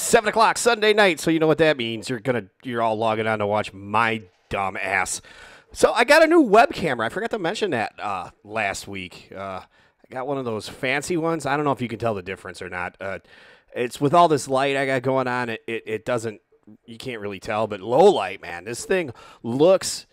7 o'clock Sunday night, so you know what that means. You're all logging on to watch my dumb ass. So I got a new web camera. I forgot to mention that last week. I got one of those fancy ones. I don't know if you can tell the difference or not. It's with all this light I got going on, it doesn't, you can't really tell, but low light, man, this thing looks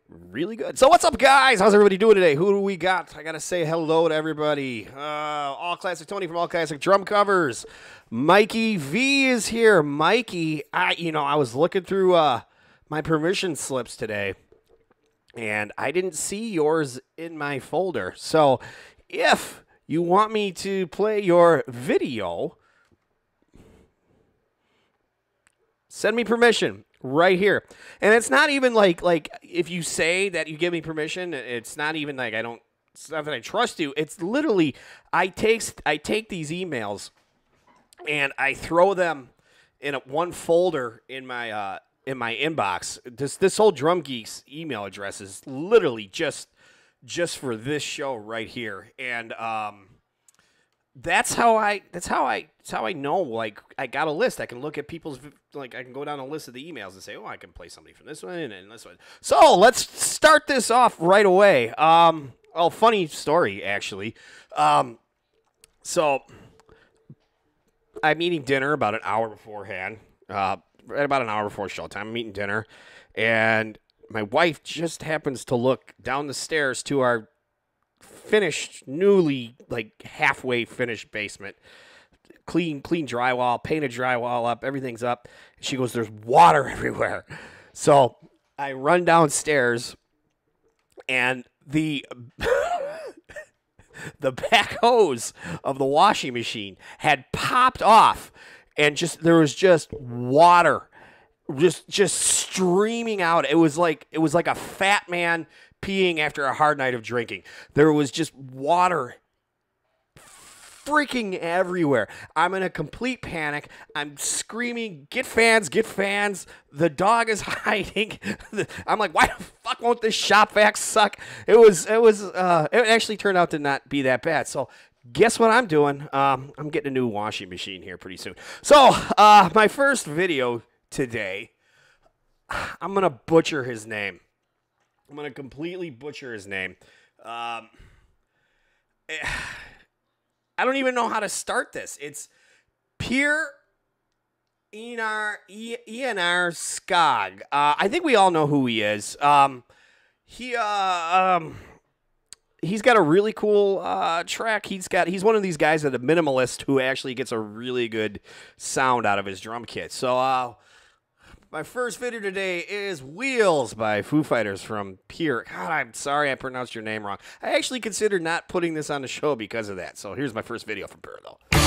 really good. So what's up, guys? How's everybody doing today? Who do we got? I got to say hello to everybody. All Classic Tony from All Classic Drum Covers. Mikey V is here. Mikey, I was looking through my permission slips today, and I didn't see yours in my folder. So if you want me to play your video, send me permission right here. And it's not even like if you say that you give me permission, it's not even like it's not that I trust you. It's literally I take these emails and I throw them in one folder in my inbox. This whole Drum Geeks email address is literally just for this show right here. And that's how I know, like, I got a list. I can look at people's, like, I can go down a list of the emails and say, oh, I can play somebody from this one and this one. So let's start this off right away. Funny story, actually. So I'm eating dinner about an hour beforehand, right about an hour before showtime. I'm eating dinner, and my wife just happens to look down the stairs to our finished, newly, like, halfway finished basement. Clean drywall, painted drywall up, everything's up. She goes, there's water everywhere. So I run downstairs, and the back hose of the washing machine had popped off, and there was just water just streaming out. It was like a fat man peeing after a hard night of drinking. There was just water freaking everywhere. I'm in a complete panic. I'm screaming, get fans, get fans. The dog is hiding. I'm like, why the fuck won't this shop vac suck? It actually turned out to not be that bad. So guess what I'm doing? I'm getting a new washing machine here pretty soon. So my first video today, I'm going to butcher his name. I'm going to completely butcher his name. I don't even know how to start this. It's Pierre Enar Skog. I think we all know who he is. He's got a really cool track. He's one of these guys that a minimalist who actually gets a really good sound out of his drum kit. So my first video today is Wheels by Foo Fighters from Pierre. God, I'm sorry I pronounced your name wrong. I actually considered not putting this on the show because of that. So here's my first video from Pierre, though. I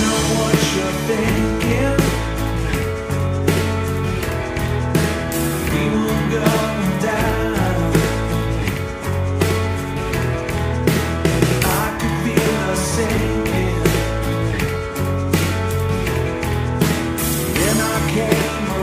know what you're thinking. We will go down. Then I came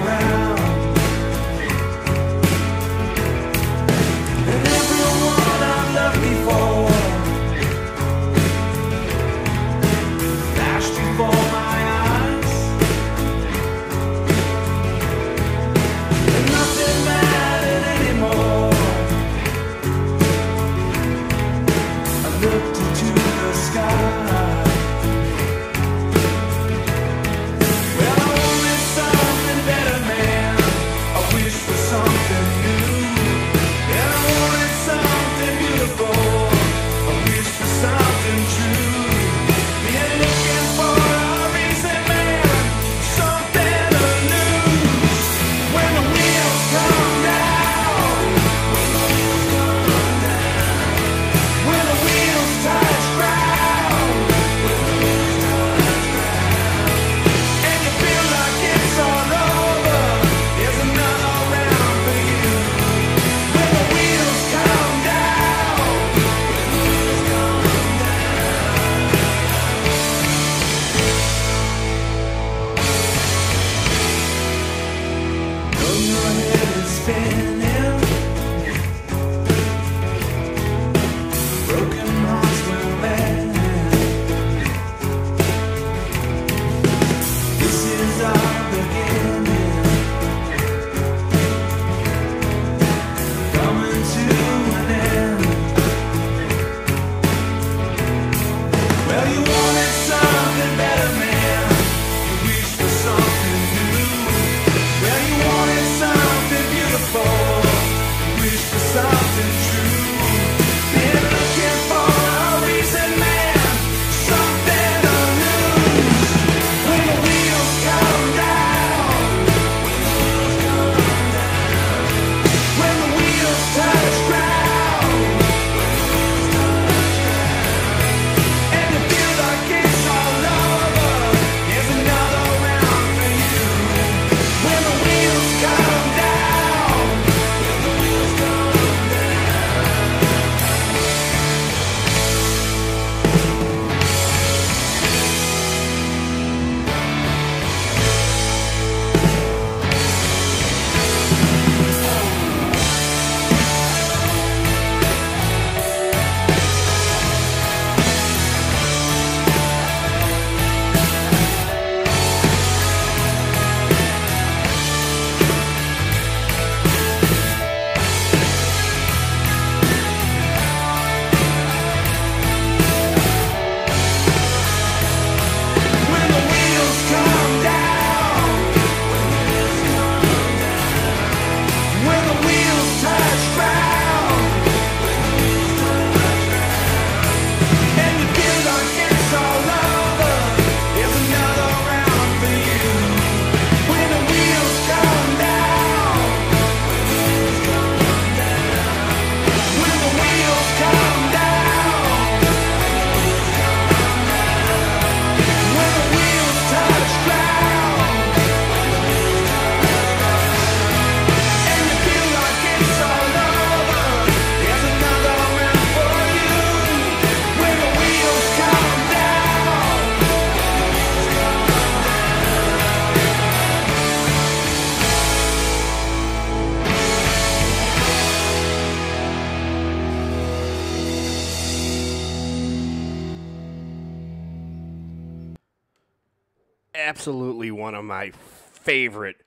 absolutely one of my favorite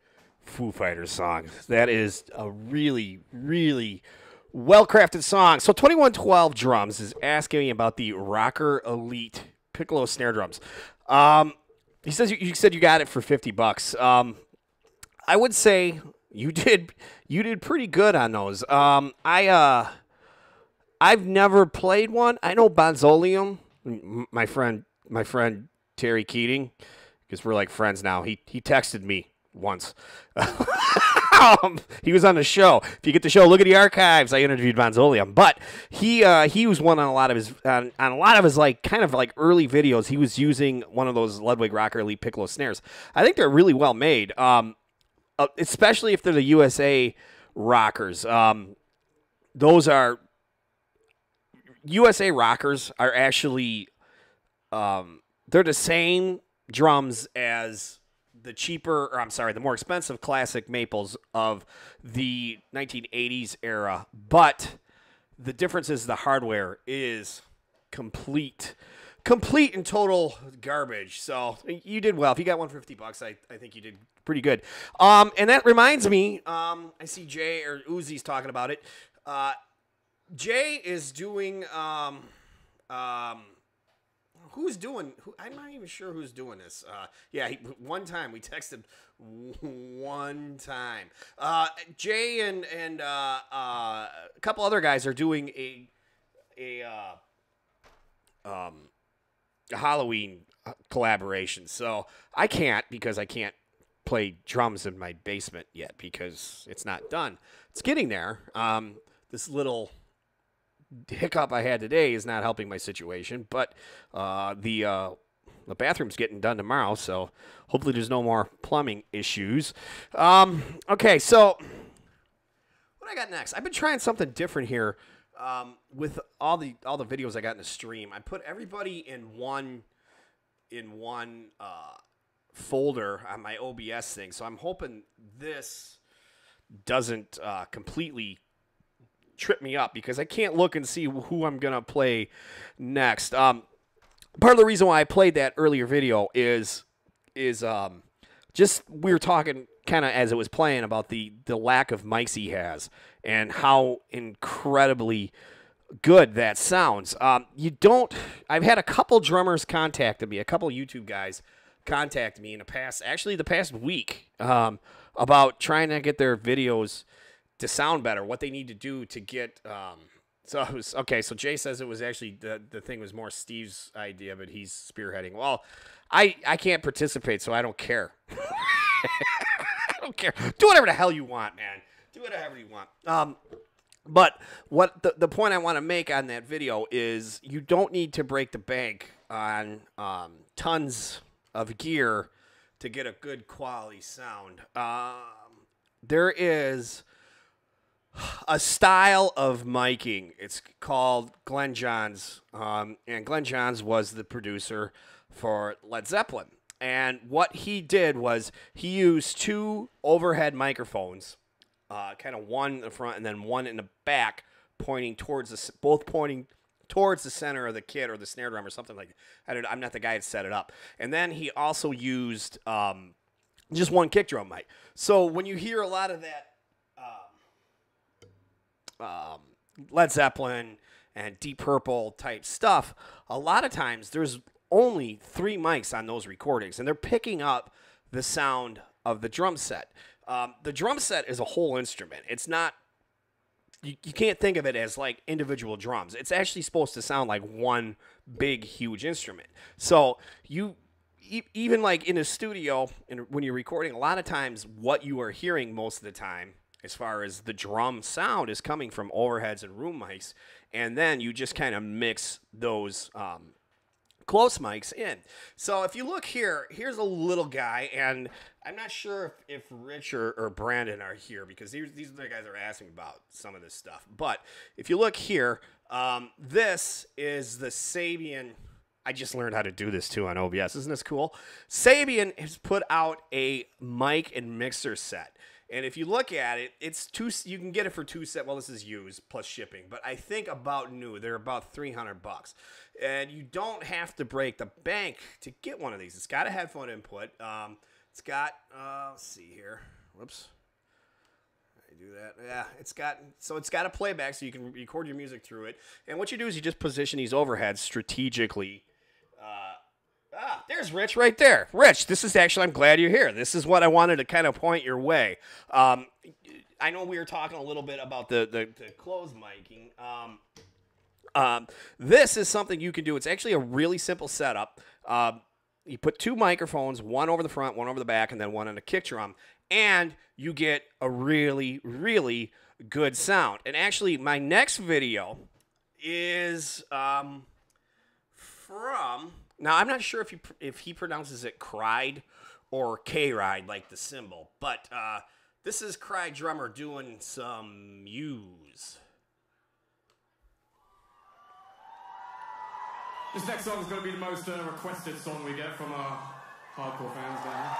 Foo Fighters songs. That is a really, really well-crafted song. So 2112 Drums is asking me about the Rocker Elite piccolo snare drums. He says you said you got it for $50. I would say you did pretty good on those. I've never played one. I know Bonzolium, my friend Terry Keating, because we're like friends now. He texted me once. He was on the show. If you get the show, look at the archives. I interviewed Bonzolium, but he was one on a lot of his like kind of like early videos. He was using one of those Ludwig Rocker Elite piccolo snares. I think they're really well made, especially if they're the USA rockers. Those are USA rockers are actually they're the same drums as the more expensive classic Maples of the 1980s era, but the difference is the hardware is complete and total garbage. So you did well. If you got one for $50, I think you did pretty good. And that reminds me, I see Jay or Uzi's talking about it. Jay is doing I'm not even sure who's doing this. One time we texted one time. Jay and a couple other guys are doing a Halloween collaboration. So I can't because I can't play drums in my basement yet because it's not done. It's getting there. This little hiccup I had today is not helping my situation, but the bathroom's getting done tomorrow, so hopefully there's no more plumbing issues. Okay, so what I got next? I've been trying something different here with all the videos I got in the stream. I put everybody in one folder on my OBS thing, so I'm hoping this doesn't completely trip me up because I can't look and see who I'm gonna play next. Part of the reason why I played that earlier video is just we were talking kind of as it was playing about the lack of mics he has and how incredibly good that sounds. I've had a couple drummers contacted me, a couple YouTube guys contacted me in the past week about trying to get their videos to sound better, what they need to do to get so Jay says it was actually the thing was more Steve's idea, but he's spearheading. Well, I can't participate, so I don't care. I don't care. Do whatever the hell you want, man. Do whatever you want. But what the point I want to make on that video is you don't need to break the bank on tons of gear to get a good quality sound. There is a style of miking. It's called Glenn Johns, and Glenn Johns was the producer for Led Zeppelin. And what he did was he used two overhead microphones, kind of one in the front and then one in the back, both pointing towards the center of the kit or the snare drum or something like that. I'm not the guy that set it up. And then he also used just one kick drum mic. So when you hear a lot of that Led Zeppelin and Deep Purple type stuff, a lot of times there's only 3 mics on those recordings, and they're picking up the sound of the drum set. The drum set is a whole instrument. It's not, you can't think of it as like individual drums. It's actually supposed to sound like one big, huge instrument. So even like in a studio, when you're recording, a lot of times what you are hearing most of the time as far as the drum sound is coming from overheads and room mics, and then you just kind of mix those close mics in. So if you look here, here's a little guy, and I'm not sure if Rich or Brandon are here because these are the guys that are asking about some of this stuff. But if you look here, this is the Sabian. I just learned how to do this too on OBS. Isn't this cool? Sabian has put out a mic and mixer set. And if you look at it, it's you can get it for $270. Well, this is used plus shipping, but I think about new, they're about $300. And you don't have to break the bank to get one of these. It's got a headphone input. It's got, let's see here. Whoops. I do that. Yeah, it's got a playback so you can record your music through it. And what you do is you just position these overheads strategically. There's Rich right there. Rich, this is actually, I'm glad you're here. This is what I wanted to kind of point your way. I know we were talking a little bit about the closed miking. This is something you can do. It's actually a really simple setup. You put two microphones, one over the front, one over the back, and then one on a kick drum, and you get a really, really good sound. And actually, my next video is from... Now, I'm not sure if he pronounces it cried or K-ride like the cymbal, but this is Cry Drummer doing some Muse. This next song is going to be the most requested song we get from our hardcore fans down here.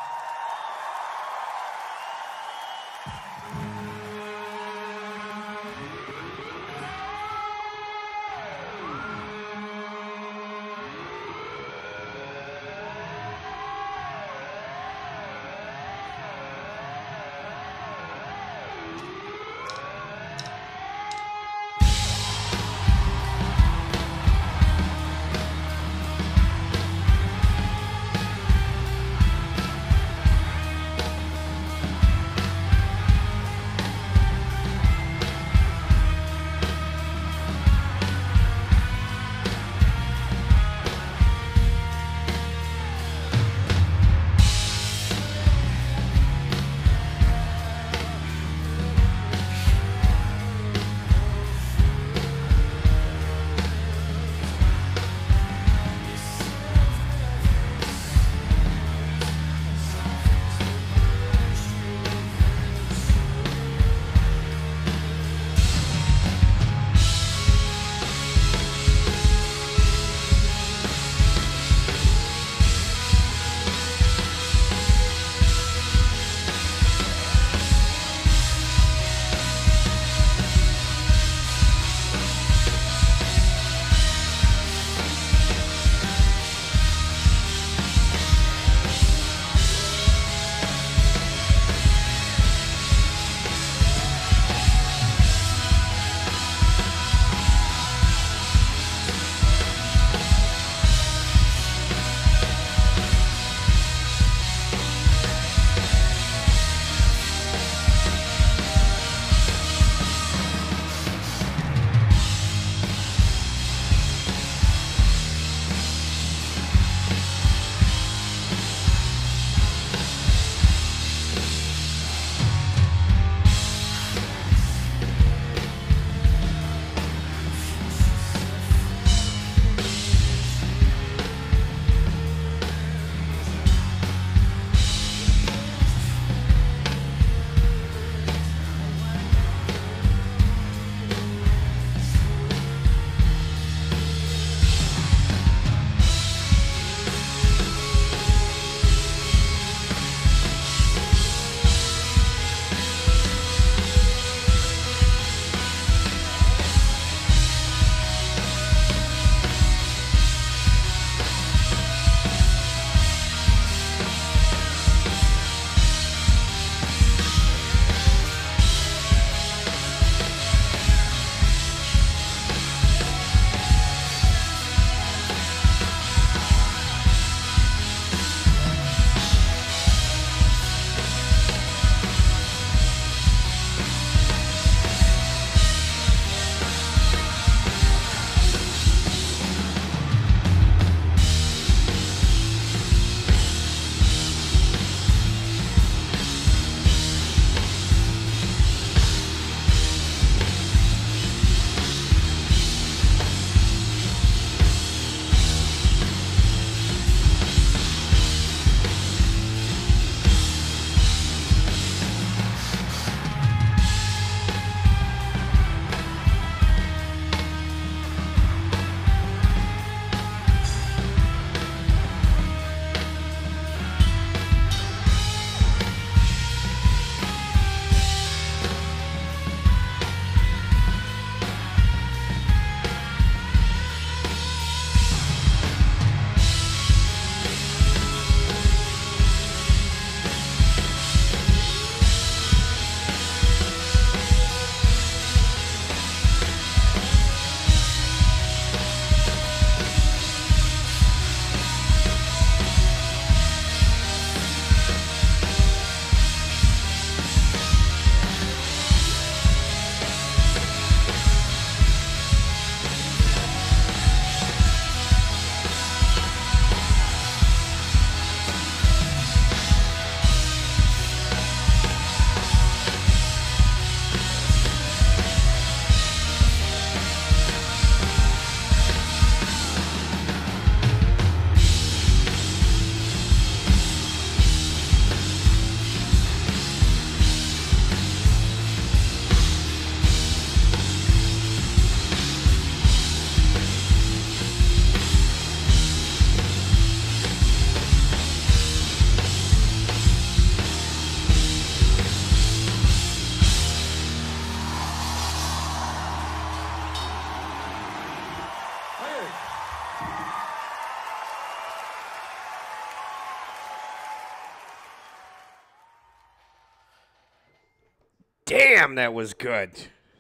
Damn, that was good.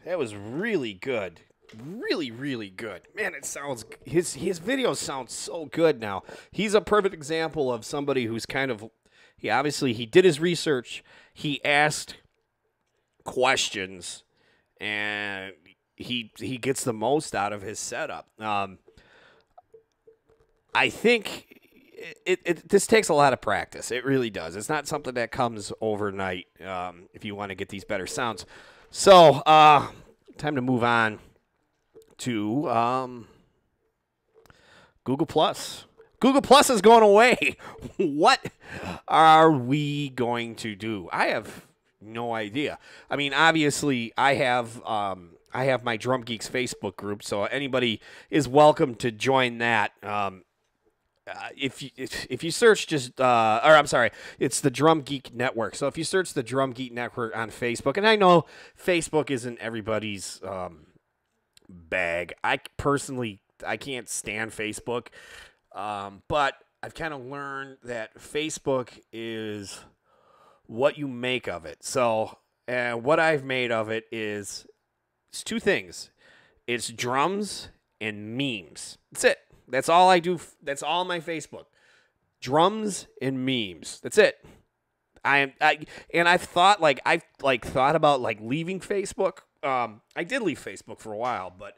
That was really good. Really, really good. Man, it sounds his videos sound so good now. He's a perfect example of somebody who's kind of he did his research. He asked questions and he gets the most out of his setup. I think this takes a lot of practice. It really does. It's not something that comes overnight if you want to get these better sounds. So, time to move on to Google Plus. Google Plus is going away. What are we going to do? I have no idea. I mean, obviously, I have my Drum Geeks Facebook group, so anybody is welcome to join that. If you search just it's the Drum Geek Network. So if you search the Drum Geek Network on Facebook, and I know Facebook isn't everybody's bag. I can't stand Facebook, but I've kind of learned that Facebook is what you make of it. So what I've made of it it's two things. It's drums and memes. That's it. That's all I do. That's all my Facebook. Drums and memes. That's it. I've thought about leaving Facebook. I did leave Facebook for a while, but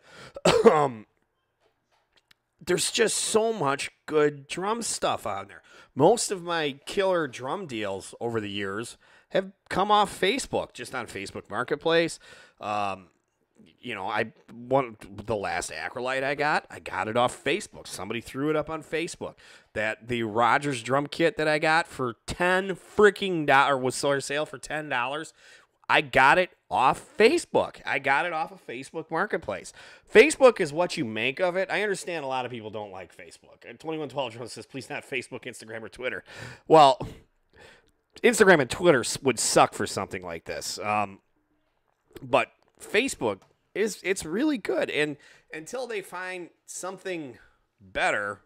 there's just so much good drum stuff out there. Most of my killer drum deals over the years have come off Facebook, just on Facebook Marketplace. The last Acrolite I got it off Facebook. Somebody threw it up on Facebook. The Rogers drum kit that I got for $10 was for sale for $10. I got it off Facebook. I got it off of Facebook Marketplace. Facebook is what you make of it. I understand a lot of people don't like Facebook. 2112 Drums says, please not Facebook, Instagram, or Twitter. Well, Instagram and Twitter would suck for something like this. But Facebook it's really good, and until they find something better,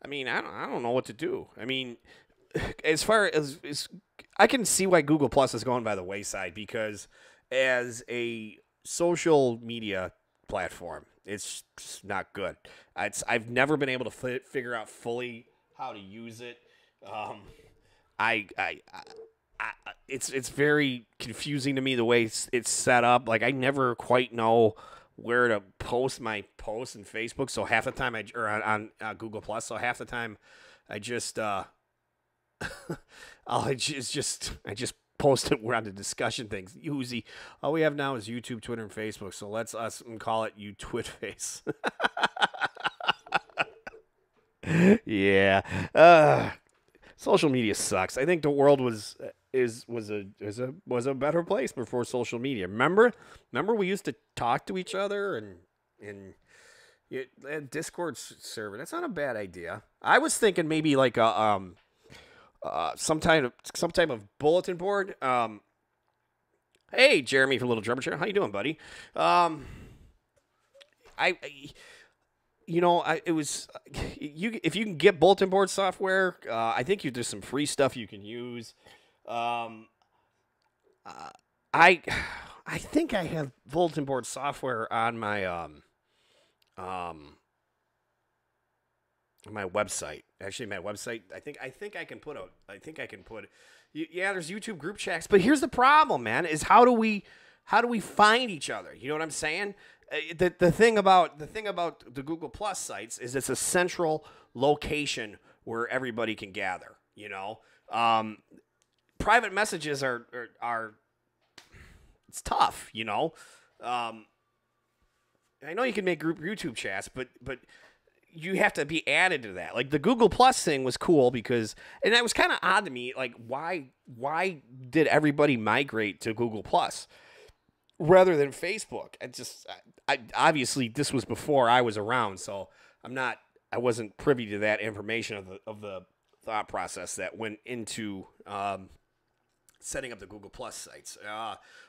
I mean, I don't know what to do. I mean, as far as I can see why Google Plus is going by the wayside, because as a social media platform, it's just not good. I've never been able to figure out fully how to use it. It's very confusing to me the way it's set up. Like, I never quite know where to post my posts in Facebook. So half the time on Google Plus. So half the time I just I just post it. We're on the discussion things. Usually all we have now is YouTube, Twitter, and Facebook. So let's call it you Twitface. Yeah. Social media sucks. I think the world was a better place before social media. Remember we used to talk to each other and Discord server. That's not a bad idea. I was thinking maybe like a some type of bulletin board. Hey, Jeremy from Little Drummer Chair, how you doing, buddy? If you can get bulletin board software, I think there's some free stuff you can use. I think I have bulletin board software on my my website. Actually, my website. I think I can put. Yeah, there's YouTube group chats, but here's the problem, man. Is how do we find each other? You know what I'm saying? The thing about the Google Plus sites is it's a central location where everybody can gather. You know, private messages are it's tough. You know, I know you can make group YouTube chats, but you have to be added to that. Like the Google Plus thing was cool because, and that was kind of odd to me. Like why did everybody migrate to Google Plus rather than Facebook? I obviously this was before I was around, so I wasn't privy to that information of the thought process that went into setting up the Google Plus sites.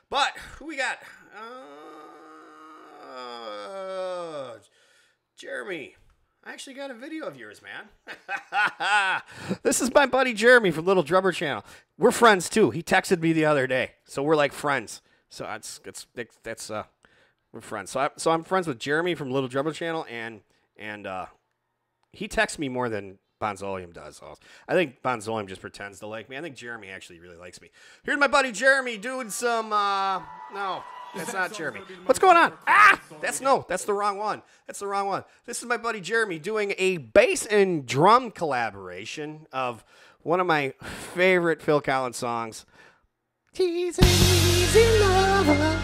But who we got? Jeremy. I actually got a video of yours, man. This is my buddy Jeremy from Little Drummer Channel. We're friends too. He texted me the other day, so we're like friends. So that's we're friends. So I'm friends with Jeremy from Little Drummer Channel, and he texts me more than Bonzolium does. I think Bonzolium just pretends to like me. I think Jeremy actually really likes me. Here's my buddy Jeremy doing some no. That's not Jeremy. What's going on? That's the wrong one. That's the wrong one. This is my buddy Jeremy doing a bass and drum collaboration of one of my favorite Phil Collins songs. He's an easy lover.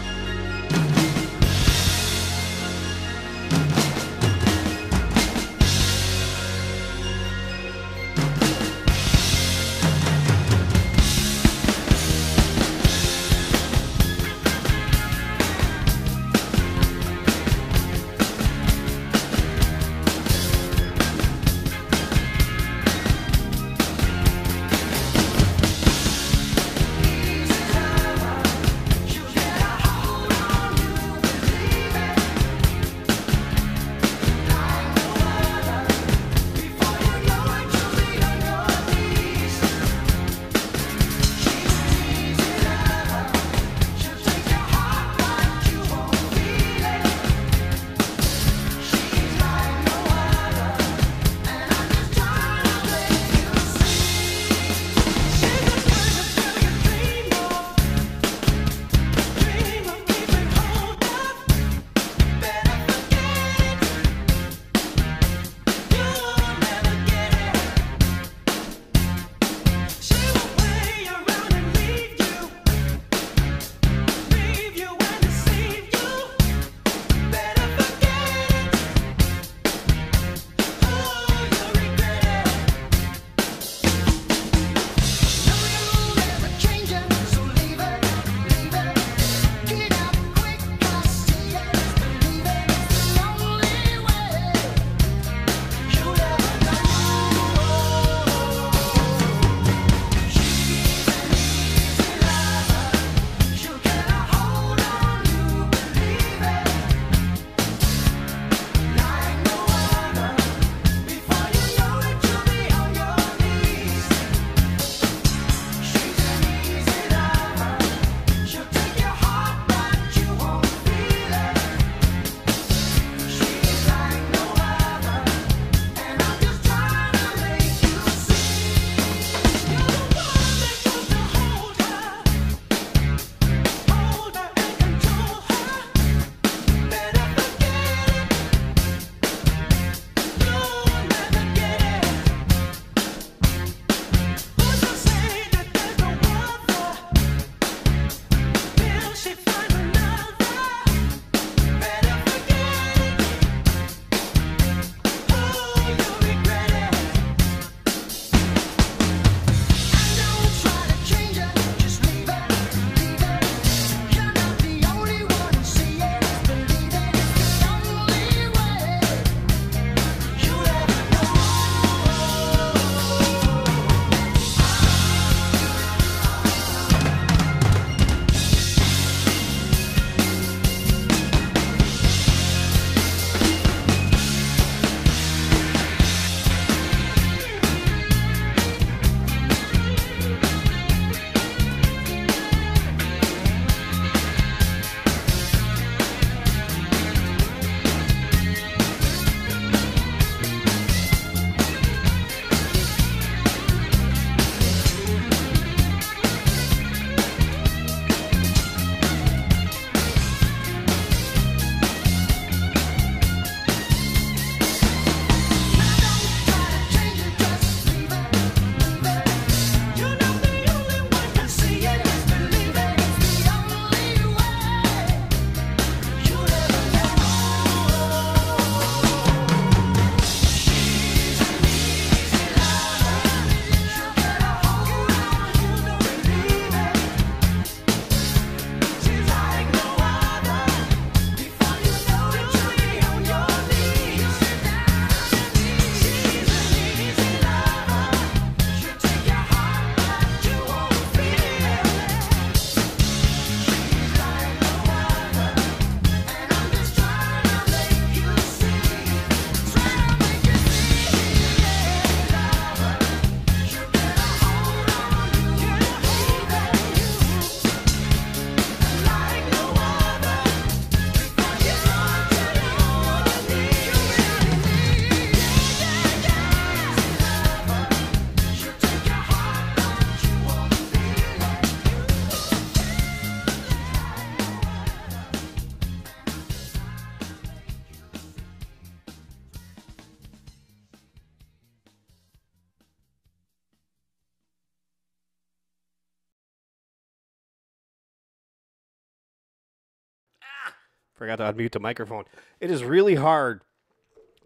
Forgot to unmute the microphone. It is really hard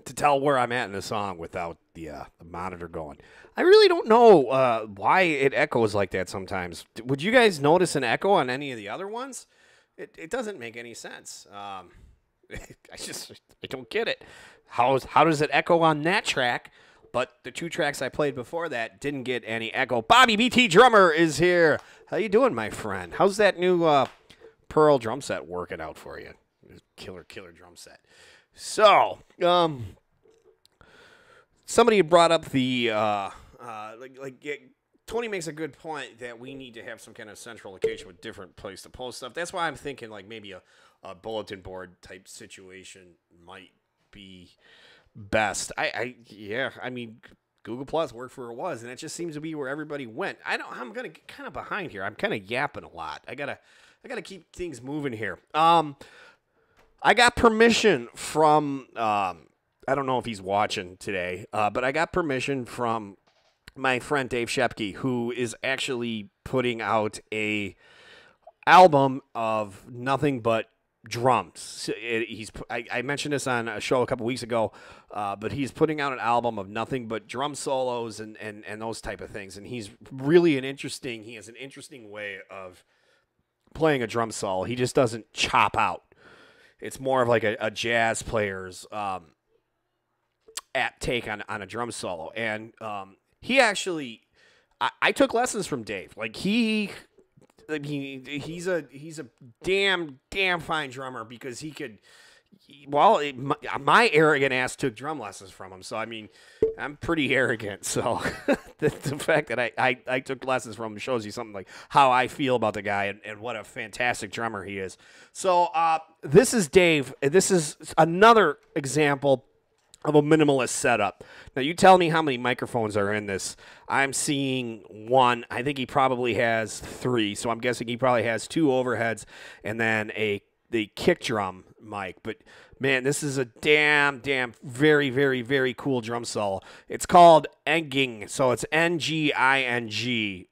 to tell where I'm at in the song without the monitor going. I really don't know why it echoes like that sometimes. Would you guys notice an echo on any of the other ones? It doesn't make any sense. I don't get it. How does it echo on that track? But the 2 tracks I played before that didn't get any echo. Bobby BT Drummer is here. How you doing, my friend? How's that new Pearl drum set working out for you? Killer drum set. So, somebody had brought up the Tony makes a good point that we need to have some kind of central location with different place to post stuff. That's why I'm thinking like maybe a bulletin board type situation might be best. I mean, Google Plus worked for it was, and it just seems to be where everybody went. I'm gonna get kind of behind here. I'm kind of yapping a lot. I gotta keep things moving here. I got permission from I don't know if he's watching today, but I got permission from my friend Dave Shepke, who is actually putting out a album of nothing but drums. I mentioned this on a show a couple weeks ago, but he's putting out an album of nothing but drum solos and those type of things. And he's really he has an interesting way of playing a drum solo. He just doesn't chop out. It's more of like a jazz player's take on a drum solo. And he actually, I took lessons from Dave. Like he's a damn fine drummer because he could. My arrogant ass took drum lessons from him. So I mean, I'm pretty arrogant. So the fact that I took lessons from him shows you something like how I feel about the guy and what a fantastic drummer he is. So this is Dave. This is another example of a minimalist setup. Now, you tell me how many microphones are in this. I'm seeing 1. I think he probably has 3, so I'm guessing he probably has 2 overheads and then the kick drum mic. But, man, this is a damn, very, very, very cool drum solo. It's called Enging, so it's Nging.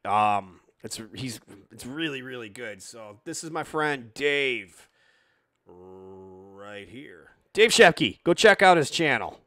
It's really, really good. So this is my friend Dave right here. Dave Shepke, go check out his channel.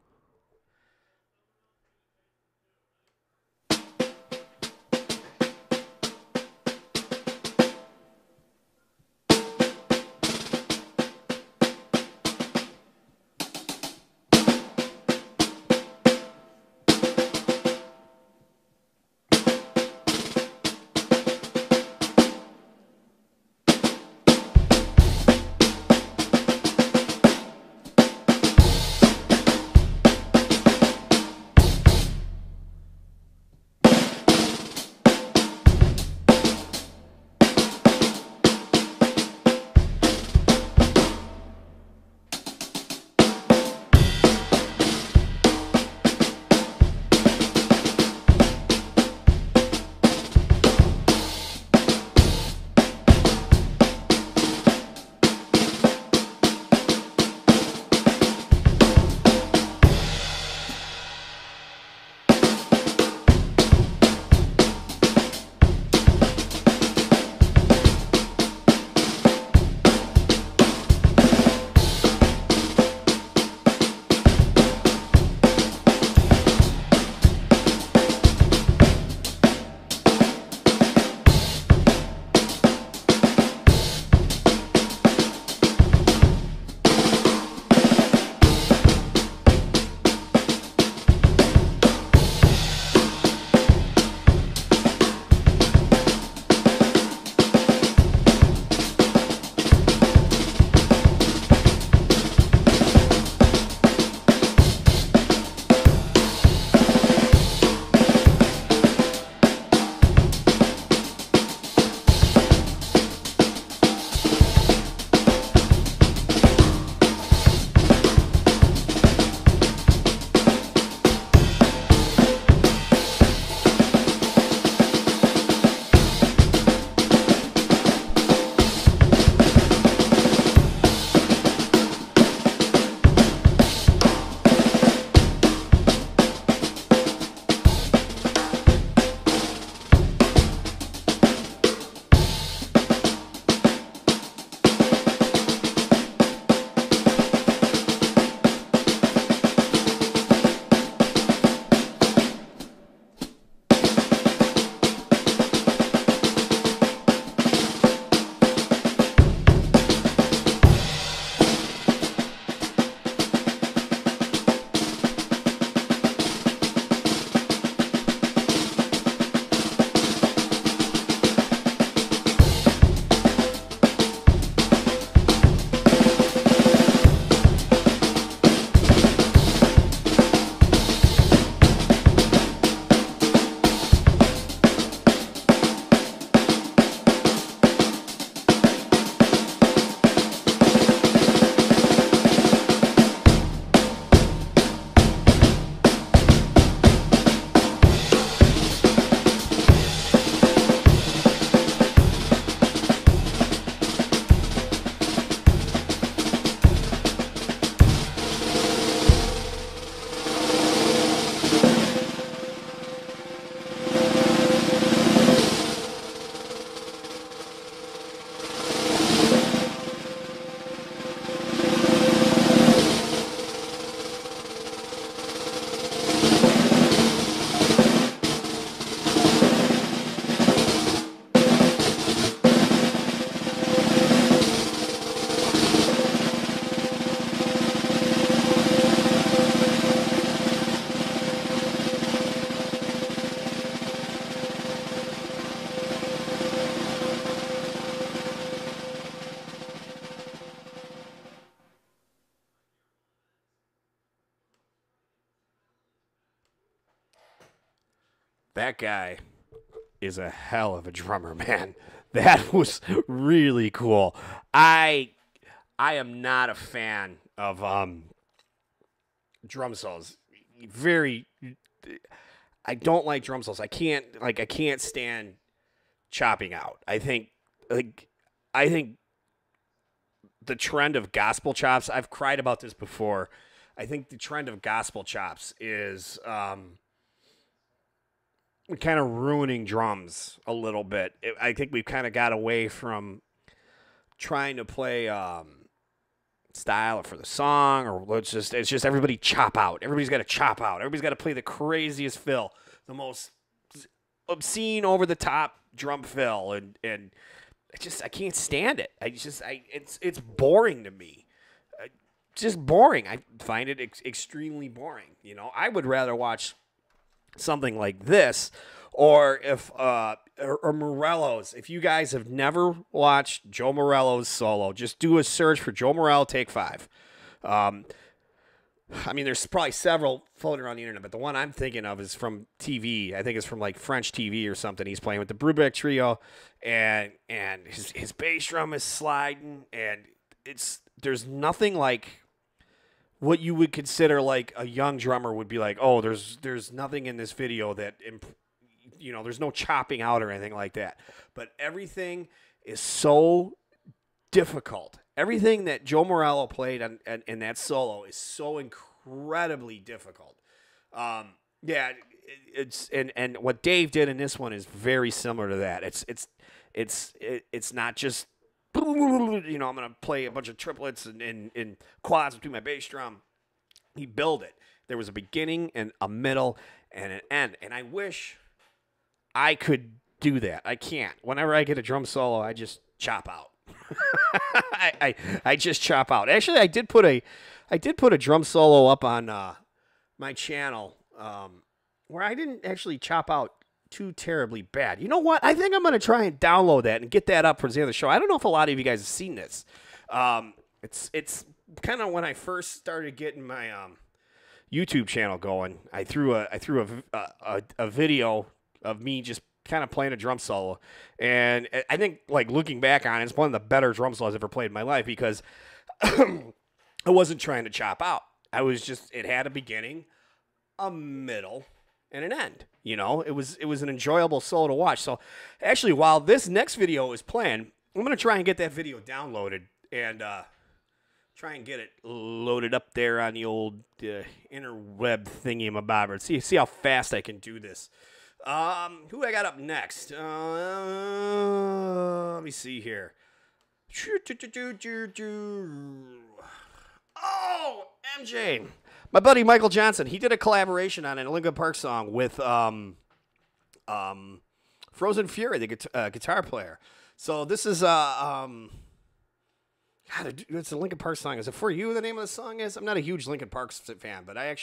that guy is a hell of a drummer, man. That was really cool. I am not a fan of drum solos. I don't like drum solos. I can't stand chopping out. I think the trend of gospel chops, I've cried about this before. I think the trend of gospel chops is kind of ruining drums a little bit. I think we've kind of got away from trying to play style or for the song, or it's just everybody chop out. Everybody's got to chop out. Everybody's got to play the craziest fill, the most obscene, over the top drum fill, and I can't stand it. It's boring to me. Just boring. I find it extremely boring. You know, I would rather watch something like this, or if or Morello's. If you guys have never watched Joe Morello's solo, just do a search for Joe Morello Take 5. I mean, there's probably several floating around the internet, but the one I'm thinking of is from TV. I think it's from like French TV or something. He's playing with the Brubeck Trio, and his bass drum is sliding, and there's nothing like what you would consider like a young drummer would be like. Oh, there's nothing in this video that, you know, there's no chopping out or anything like that. But everything is so difficult. Everything that Joe Morello played in that solo is so incredibly difficult. Yeah, and what Dave did in this one is very similar to that. It's not just, you know, I'm gonna play a bunch of triplets and quads between my bass drum. He built it. There was a beginning and a middle and an end. And I wish I could do that. I can't. Whenever I get a drum solo, I just chop out. I just chop out. Actually, I did put a drum solo up on my channel where I didn't actually chop out too terribly bad. You know what? I think I'm going to try and download that and get that up for the end of the show. I don't know if a lot of you guys have seen this. It's kind of when I first started getting my YouTube channel going. I threw a video of me just kind of playing a drum solo, and I think, like, looking back on it, it's one of the better drum solos I've ever played in my life, because I wasn't trying to chop out. It had a beginning, a middle, and an end. You know, it was an enjoyable solo to watch. So actually, while this next video is playing, I'm gonna try and get that video downloaded and try and get it loaded up there on the old interweb thingy-mabobber. See how fast I can do this. Who I got up next? Let me see here. Oh, MJ. My buddy Michael Johnson. He did a collaboration on a Linkin Park song with Frozen Fury, the guitar player. So this is God, it's a Linkin Park song. Is it For You, the name of the song is? I'm not a huge Linkin Park fan, but I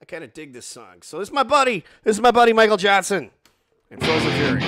kind of dig this song. So this is my buddy Michael Johnson and Frozen Fury.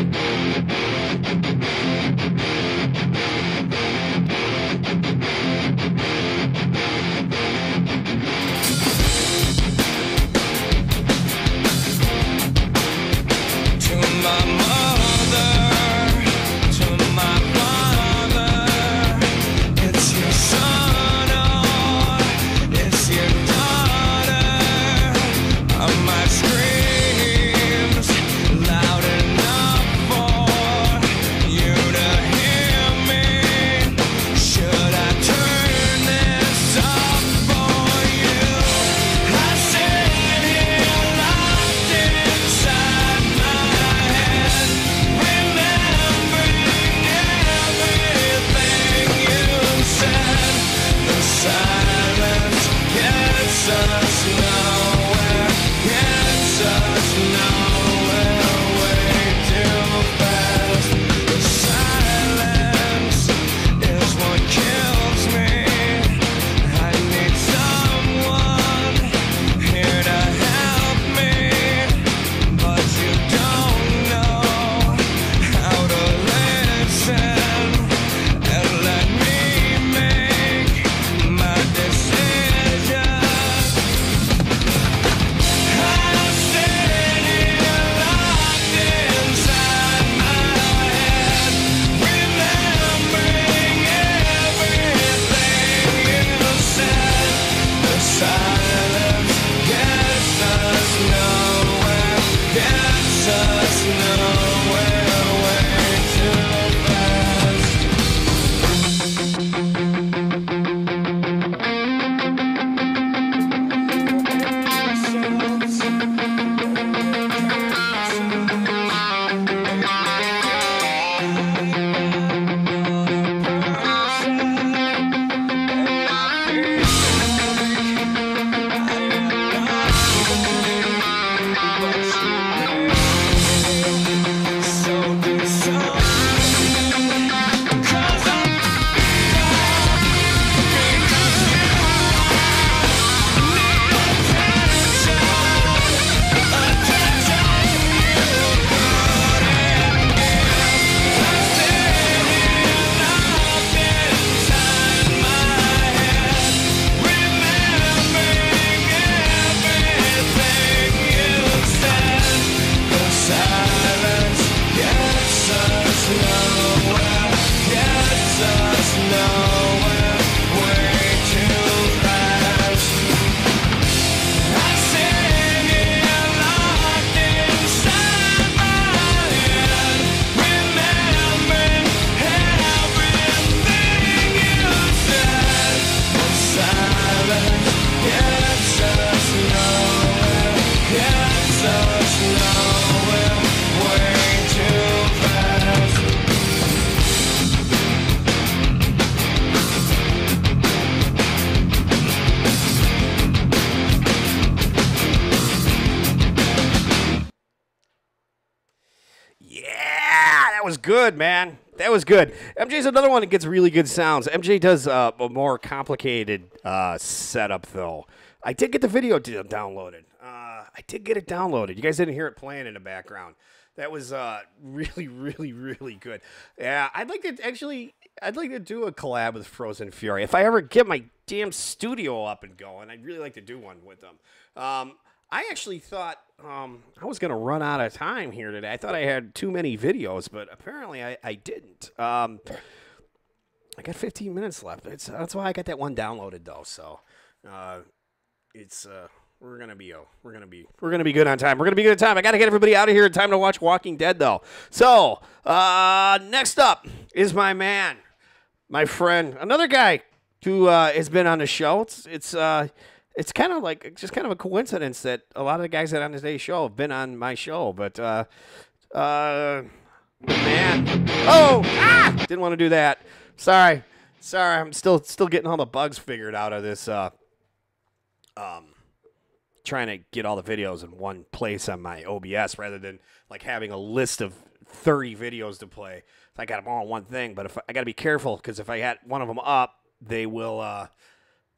was good, man. That was good. MJ's another one that gets really good sounds. MJ does a more complicated setup, though. I did get the video downloaded. I did get it downloaded. You guys didn't hear it playing in the background. That was really, really, really good. Yeah, I'd like to do a collab with Frozen Fury. If I ever get my damn studio up and going, I'd really like to do one with them. I actually thought I was going to run out of time here today. I thought I had too many videos, but apparently I didn't. I got 15 minutes left. That's why I got that one downloaded, though. So we're gonna be good on time. We're gonna be good on time. I gotta get everybody out of here in time to watch Walking Dead, though. So next up is my man, my friend, another guy who has been on the show. It's kind of like just kind of a coincidence that a lot of the guys that are on today's show have been on my show. But man, didn't want to do that. Sorry. I'm still getting all the bugs figured out of this. Trying to get all the videos in one place on my OBS rather than like having a list of 30 videos to play. I got them all in one thing, but I got to be careful because if I had one of them up, they will,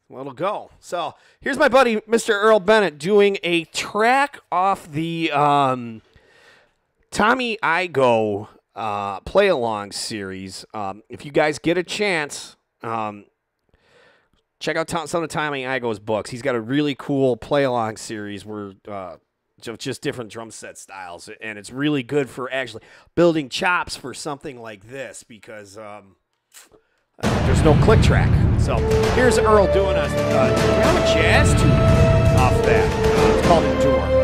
it'll go. So here's my buddy, Mr. Earl Bennett, doing a track off the Tommy Igoe play-along series. If you guys get a chance, check out some of Tommy Igoe's books. He's got a really cool play-along series where just different drum set styles, and it's really good for actually building chops for something like this because there's no click track. So here's Earl doing a jazz tune off that. It's called Endure.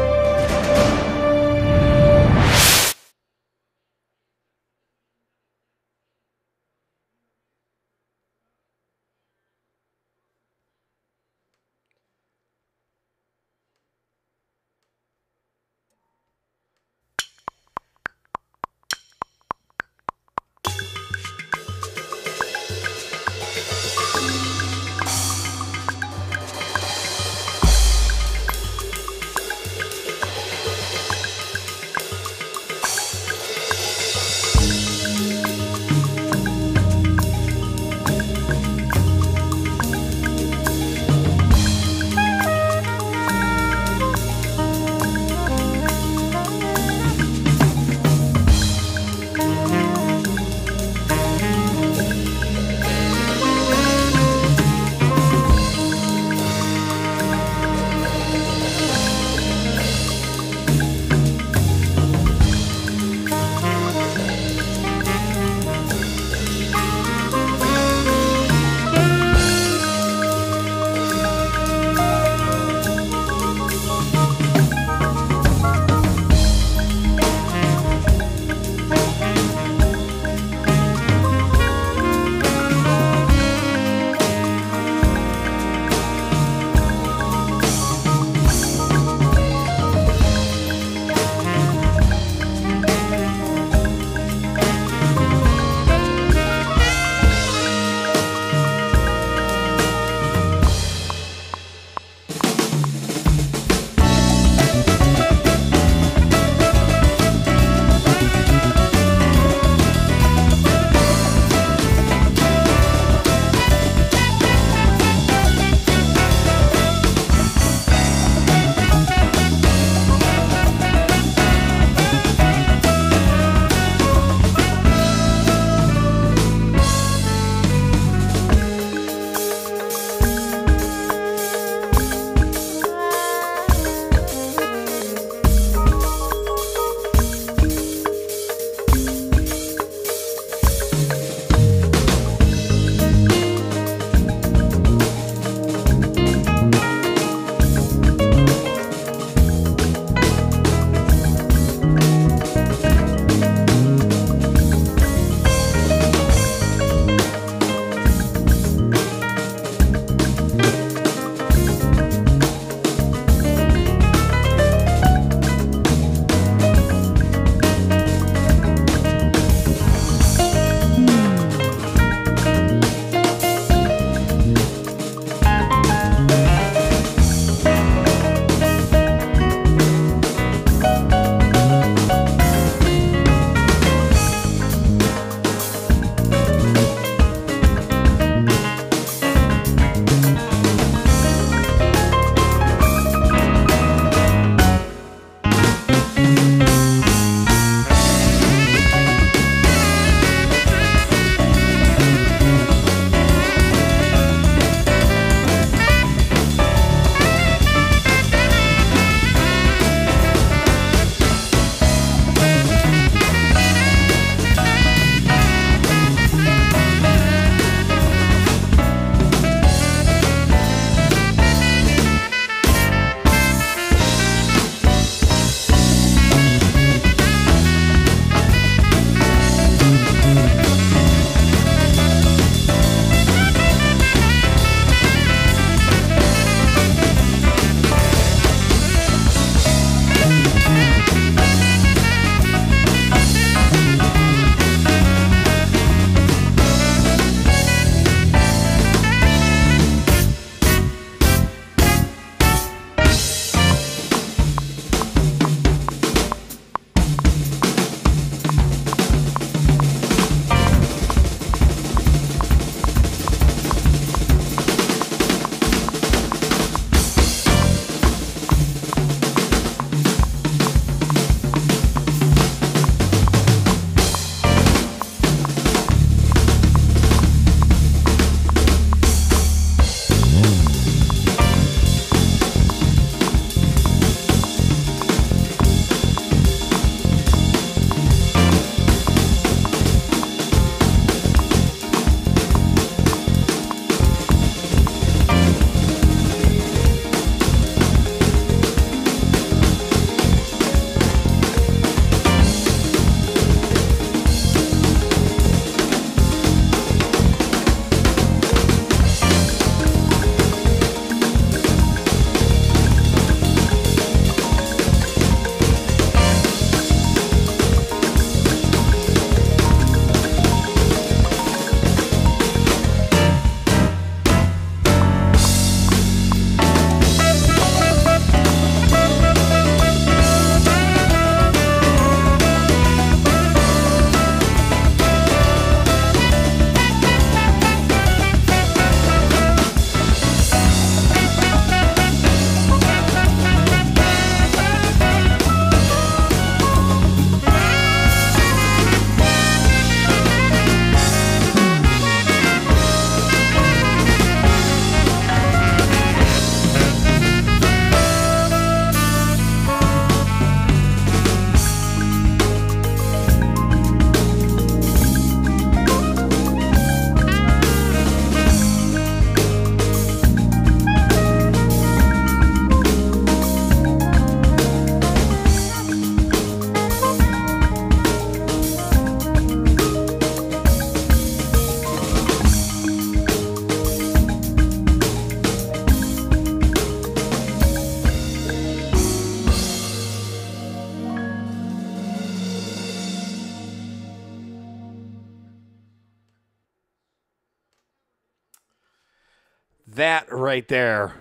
That right there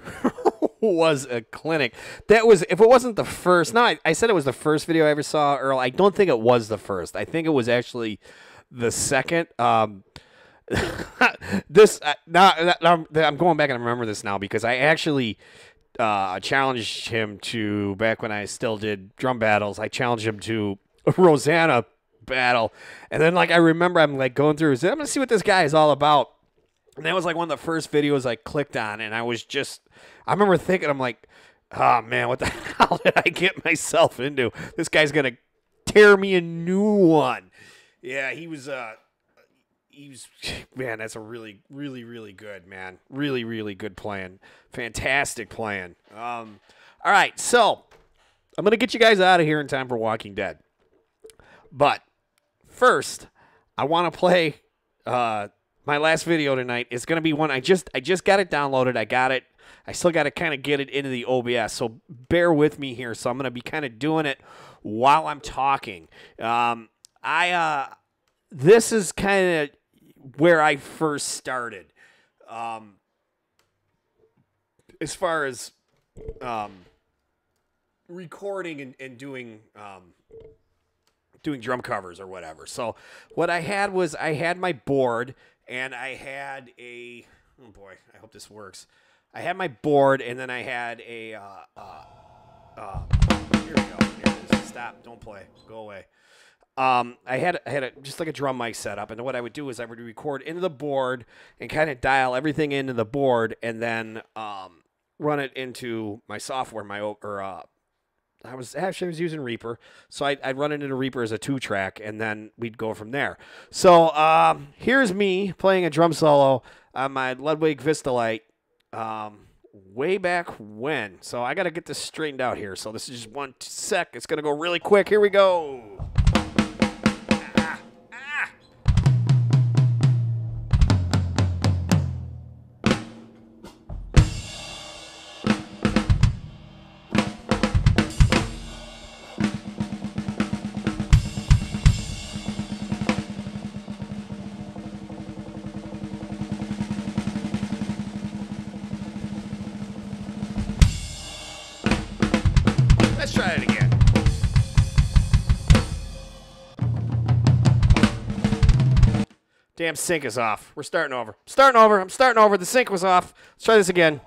was a clinic. That was, if it wasn't the first, no, I said it was the first video I ever saw, Earl. I don't think it was the first. I think it was actually the second. This now I'm going back and I remember this now because I actually challenged him to, back when I still did drum battles, I challenged him to a Rosanna battle. And then like I remember I'm like going through, I'm gonna see what this guy is all about. And that was like one of the first videos I clicked on, and I remember thinking, I'm like, oh man, what the hell did I get myself into? This guy's gonna tear me a new one. Yeah, he was man, that's a really, really, really good, man. Really, really good plan. Fantastic plan. All right, so I'm gonna get you guys out of here in time for Walking Dead. But first, I want to play my last video tonight. Is going to be one I just got it downloaded. I got it. I still got to kind of get it into the OBS. So bear with me here. So I'm going to be kind of doing it while I'm talking. This is kind of where I first started. As far as recording and doing drum covers or whatever. So what I had was I had my board and I had a, oh boy, I hope this works. I had my board and then I had a, here we go. Here it is. Stop. Don't play. Go away. I had just like a drum mic setup, and what I would do is I would record into the board and kind of dial everything into the board and then run it into my software, I was using Reaper, so I'd run it into Reaper as a 2-track, and then we'd go from there. So here's me playing a drum solo on my Ludwig Vistalite way back when. So I got to get this straightened out here. So this is just 1 sec. It's going to go really quick. Here we go. Let's try it again. Damn sync is off. We're starting over. I'm starting over. The sync was off. Let's try this again.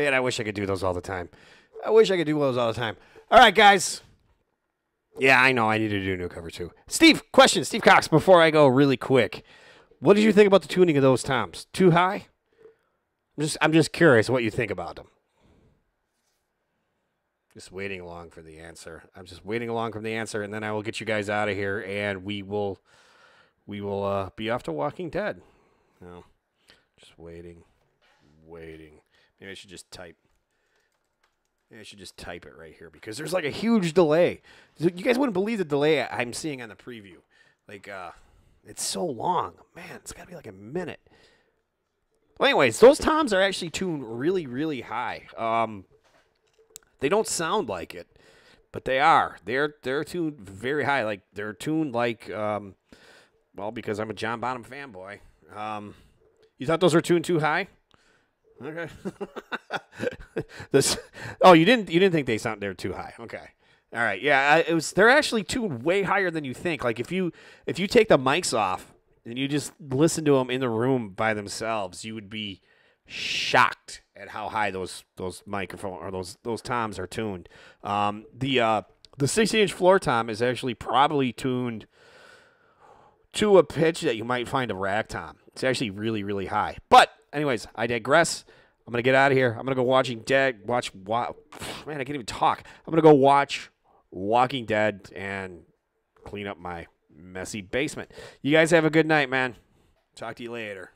Man, I wish I could do those all the time. I wish I could do those all the time. All right, guys. Yeah, I know. I need to do a new cover, too. Steve, question. Steve Cox, before I go really quick. What did you think about the tuning of those toms? Too high? I'm just curious what you think about them. Just waiting along for the answer. I'm just waiting along for the answer, and then I will get you guys out of here, and we will be off to Walking Dead. No, just waiting. Maybe I should just type. Maybe I should just type it right here because there's like a huge delay. You guys wouldn't believe the delay I'm seeing on the preview. Like, it's so long. Man, it's got to be like a minute. Well, anyways, those toms are actually tuned really, really high. They don't sound like it, but they are. They're tuned very high. Like, they're tuned like, well, because I'm a John Bonham fanboy. You thought those were tuned too high? Okay. You didn't think they're too high. Okay. All right. Yeah, they're actually tuned way higher than you think. Like if you take the mics off and you just listen to them in the room by themselves, you would be shocked at how high those microphone or those toms are tuned. The 60-inch floor tom is actually probably tuned to a pitch that you might find a rag tom. It's actually really, really high. But anyways, I digress. I'm going to get out of here. I'm going to go man, I can't even talk. I'm going to go watch Walking Dead and clean up my messy basement. You guys have a good night, man. Talk to you later.